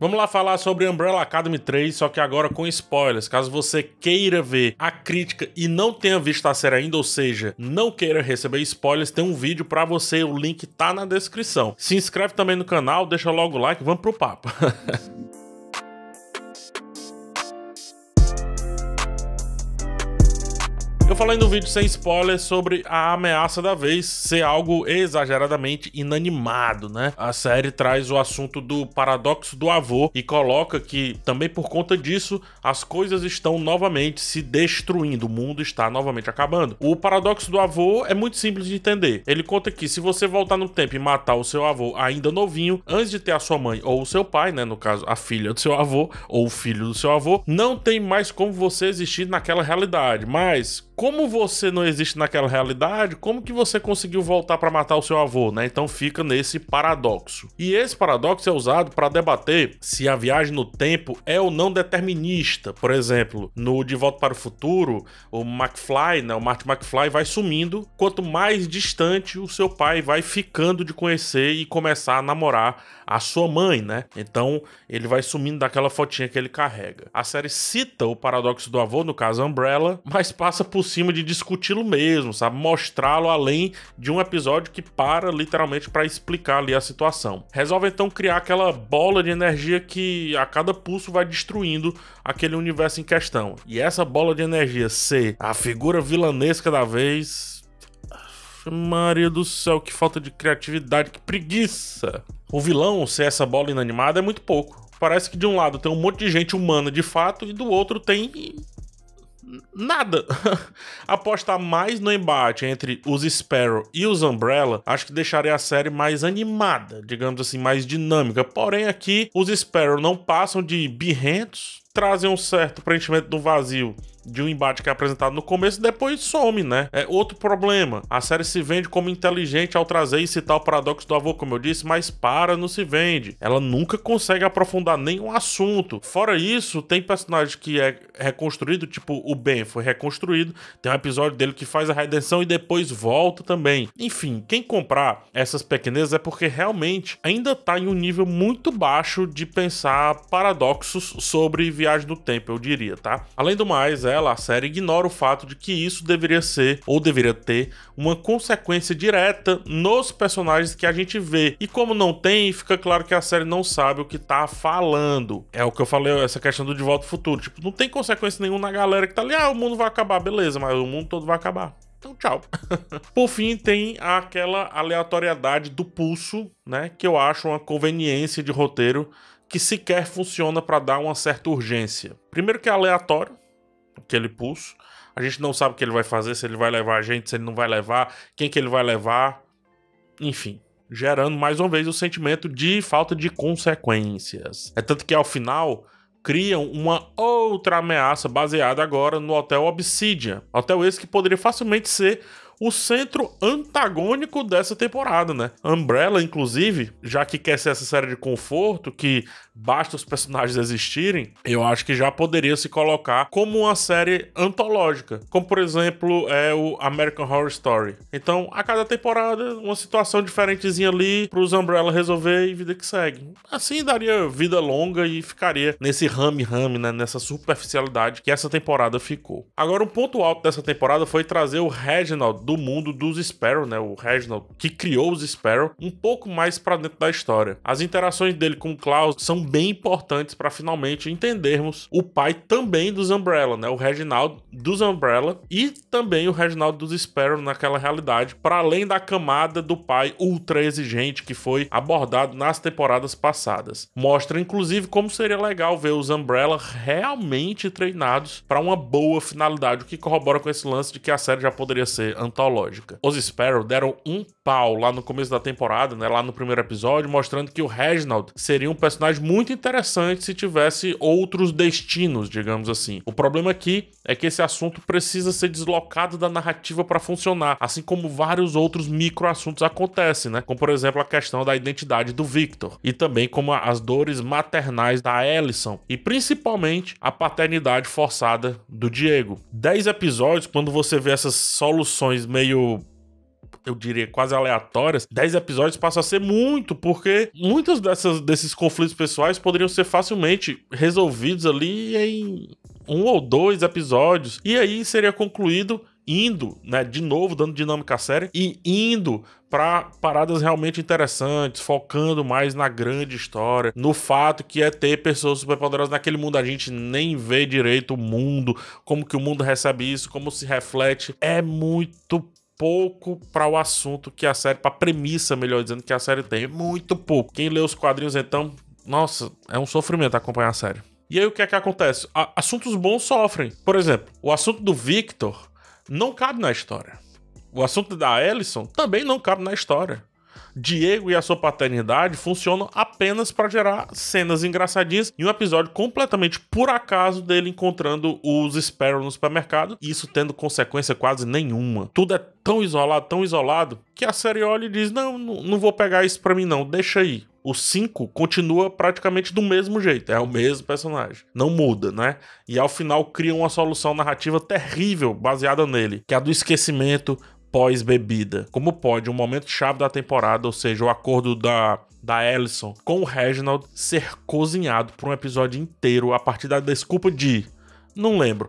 Vamos lá falar sobre Umbrella Academy 3, só que agora com spoilers. Caso você queira ver a crítica e não tenha visto a série ainda, ou seja, não queira receber spoilers, tem um vídeo pra você, o link tá na descrição. Se inscreve também no canal, deixa logo o like, vamos pro papo. Eu falei no vídeo sem spoilers sobre a ameaça da vez ser algo exageradamente inanimado, né? A série traz o assunto do paradoxo do avô e coloca que, também por conta disso, as coisas estão novamente se destruindo, o mundo está novamente acabando. O paradoxo do avô é muito simples de entender. Ele conta que se você voltar no tempo e matar o seu avô ainda novinho, antes de ter a sua mãe ou o seu pai, né? No caso, a filha do seu avô ou o filho do seu avô, não tem mais como você existir naquela realidade, mas como você não existe naquela realidade, como que você conseguiu voltar para matar o seu avô, né? Então fica nesse paradoxo. E esse paradoxo é usado para debater se a viagem no tempo é ou não determinista. Por exemplo, no De Volta para o Futuro, o McFly, né? O Marty McFly vai sumindo, quanto mais distante o seu pai vai ficando de conhecer e começar a namorar a sua mãe, né? Então ele vai sumindo daquela fotinha que ele carrega. A série cita o paradoxo do avô, no caso Umbrella, mas passa por cima de discuti-lo mesmo, sabe? Mostrá-lo além de um episódio que para literalmente para explicar ali a situação. Resolve então criar aquela bola de energia que a cada pulso vai destruindo aquele universo em questão. E essa bola de energia ser a figura vilanesca da vez... Maria do céu, que falta de criatividade, que preguiça! O vilão ser essa bola inanimada é muito pouco. Parece que de um lado tem um monte de gente humana de fato e do outro tem... nada. Apostar mais no embate entre os Sparrow e os Umbrella, acho que deixaria a série mais animada, digamos assim, mais dinâmica. Porém aqui, os Sparrow não passam de birrentos, trazem um certo preenchimento do vazio de um embate que é apresentado no começo e depois some, né? É outro problema. A série se vende como inteligente ao trazer e citar o paradoxo do avô, como eu disse, mas não se vende. Ela nunca consegue aprofundar nenhum assunto. Fora isso, tem personagem que é reconstruído, tipo o Ben foi reconstruído, tem um episódio dele que faz a redenção e depois volta também. Enfim, quem comprar essas pequenezas é porque realmente ainda tá em um nível muito baixo de pensar paradoxos sobre viagem no tempo, eu diria, tá? Além do mais, a série ignora o fato de que isso deveria ser, ou deveria ter, uma consequência direta nos personagens que a gente vê. E como não tem, fica claro que a série não sabe o que tá falando. É o que eu falei, essa questão do De Volta ao Futuro. Tipo, não tem consequência nenhuma na galera que tá ali, o mundo vai acabar, beleza, mas o mundo todo vai acabar. Então, tchau. Por fim, tem aquela aleatoriedade do pulso, né? Que eu acho uma conveniência de roteiro que sequer funciona para dar uma certa urgência. Primeiro que é aleatório, aquele pulso. A gente não sabe o que ele vai fazer, se ele vai levar a gente, se ele não vai levar, quem que ele vai levar. Enfim, gerando mais uma vez o sentimento de falta de consequências. É tanto que ao final criam uma outra ameaça baseada agora no Hotel Obsidian. Hotel esse que poderia facilmente ser o centro antagônico dessa temporada, né? Umbrella, inclusive, já que quer ser essa série de conforto, que basta os personagens existirem, eu acho que já poderia se colocar como uma série antológica, como por exemplo é o American Horror Story. Então, a cada temporada, uma situação diferentezinha ali pros Umbrella resolver e vida que segue. Assim daria vida longa e ficaria nesse rame-rame, né? Nessa superficialidade que essa temporada ficou. Agora, um ponto alto dessa temporada foi trazer o Reginald do mundo dos Sparrow, né? O Reginald que criou os Sparrow, um pouco mais pra dentro da história. As interações dele com o Klaus são bem importantes para finalmente entendermos o pai também dos Umbrella, né? O Reginald dos Umbrella e também o Reginald dos Sparrow naquela realidade, para além da camada do pai ultra exigente que foi abordado nas temporadas passadas. Mostra inclusive como seria legal ver os Umbrella realmente treinados para uma boa finalidade, o que corrobora com esse lance de que a série já poderia ser antológica. Os Sparrow deram um pau lá no começo da temporada, né, lá no primeiro episódio, mostrando que o Reginald seria um personagem muito interessante se tivesse outros destinos, digamos assim. O problema aqui é que esse assunto precisa ser deslocado da narrativa para funcionar, assim como vários outros micro-assuntos acontecem, né? Como, por exemplo, a questão da identidade do Victor e também como as dores maternais da Allison e principalmente a paternidade forçada do Diego. 10 episódios, quando você vê essas soluções meio eu diria, quase aleatórias, 10 episódios passa a ser muito, porque muitos desses conflitos pessoais poderiam ser facilmente resolvidos ali em 1 ou 2 episódios, e aí seria concluído indo, né, de novo, dando dinâmica à série, e indo pra paradas realmente interessantes, focando mais na grande história, no fato que é ter pessoas superpoderosas naquele mundo. A gente nem vê direito o mundo, como que o mundo recebe isso, como se reflete. É muito pouco para o assunto que a série, para a premissa, melhor dizendo, que a série tem. Muito pouco. Quem lê os quadrinhos, então, nossa, é um sofrimento acompanhar a série. E aí o que é que acontece? Assuntos bons sofrem. Por exemplo, o assunto do Victor não cabe na história. O assunto da Allison também não cabe na história. Diego e a sua paternidade funcionam apenas para gerar cenas engraçadinhas e um episódio completamente por acaso dele encontrando os Sparrow no supermercado, e isso tendo consequência quase nenhuma. Tudo é tão isolado, que a série olha e diz, não vou pegar isso pra mim não, deixa aí. O 5 continua praticamente do mesmo jeito, é o mesmo personagem, não muda, né? E ao final cria uma solução narrativa terrível baseada nele, que é a do esquecimento pós-bebida. Como pode um momento chave da temporada, ou seja, o acordo da Allison com o Reginald, ser cozinhado por um episódio inteiro a partir da desculpa de... Não lembro.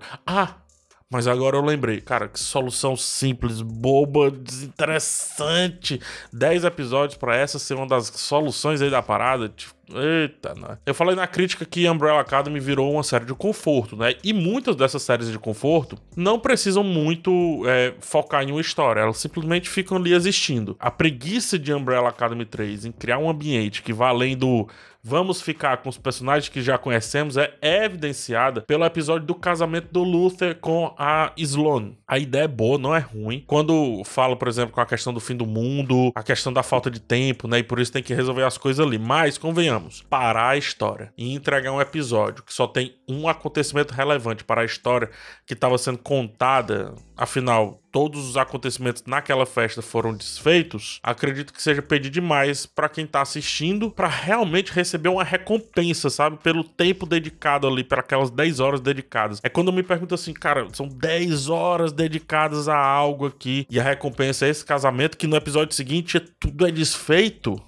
Mas agora eu lembrei. Cara, que solução simples, boba, desinteressante. 10 episódios pra essa ser uma das soluções aí da parada. Tipo, eita, né? Eu falei na crítica que Umbrella Academy virou uma série de conforto, né? E muitas dessas séries de conforto não precisam muito focar em uma história. Elas simplesmente ficam ali existindo. A preguiça de Umbrella Academy 3 em criar um ambiente que vá além do... Vamos ficar com os personagens que já conhecemos é evidenciada pelo episódio do casamento do Luther com a Sloane. A ideia é boa, não é ruim. Quando fala, por exemplo, com a questão do fim do mundo, a questão da falta de tempo, né? E por isso tem que resolver as coisas ali. Mas, convenhamos, parar a história e entregar um episódio que só tem um acontecimento relevante para a história que estava sendo contada, afinal... Todos os acontecimentos naquela festa foram desfeitos, acredito que seja pedir demais pra quem tá assistindo pra realmente receber uma recompensa, sabe? Pelo tempo dedicado ali, para aquelas 10 horas dedicadas. É quando eu me pergunto assim, cara, são 10 horas dedicadas a algo aqui e a recompensa é esse casamento que no episódio seguinte tudo é desfeito.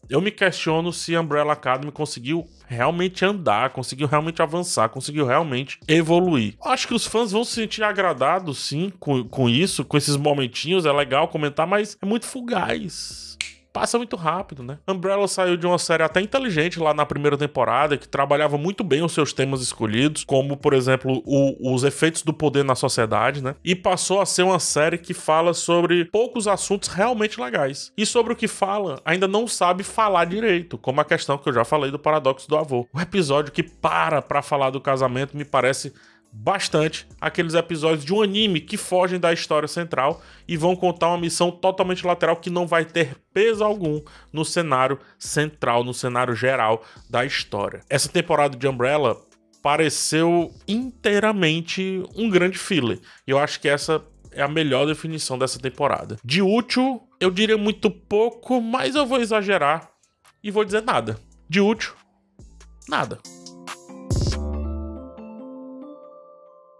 Eu me questiono se Umbrella Academy conseguiu realmente andar, conseguiu realmente avançar, conseguiu realmente evoluir. Acho que os fãs vão se sentir agradados, sim, com isso, com esses momentinhos, é legal comentar, mas é muito fugaz. Passa muito rápido, né? Umbrella saiu de uma série até inteligente lá na primeira temporada, que trabalhava muito bem os seus temas escolhidos, como, por exemplo, os efeitos do poder na sociedade, né? E passou a ser uma série que fala sobre poucos assuntos realmente legais. E sobre o que fala, ainda não sabe falar direito, como a questão que eu já falei do paradoxo do avô. O episódio que pra falar do casamento me parece... bastante aqueles episódios de um anime que fogem da história central e vão contar uma missão totalmente lateral que não vai ter peso algum no cenário central, no cenário geral da história. Essa temporada de Umbrella pareceu inteiramente um grande filler. E eu acho que essa é a melhor definição dessa temporada. De útil, eu diria muito pouco, mas eu vou exagerar e vou dizer nada. De útil, nada.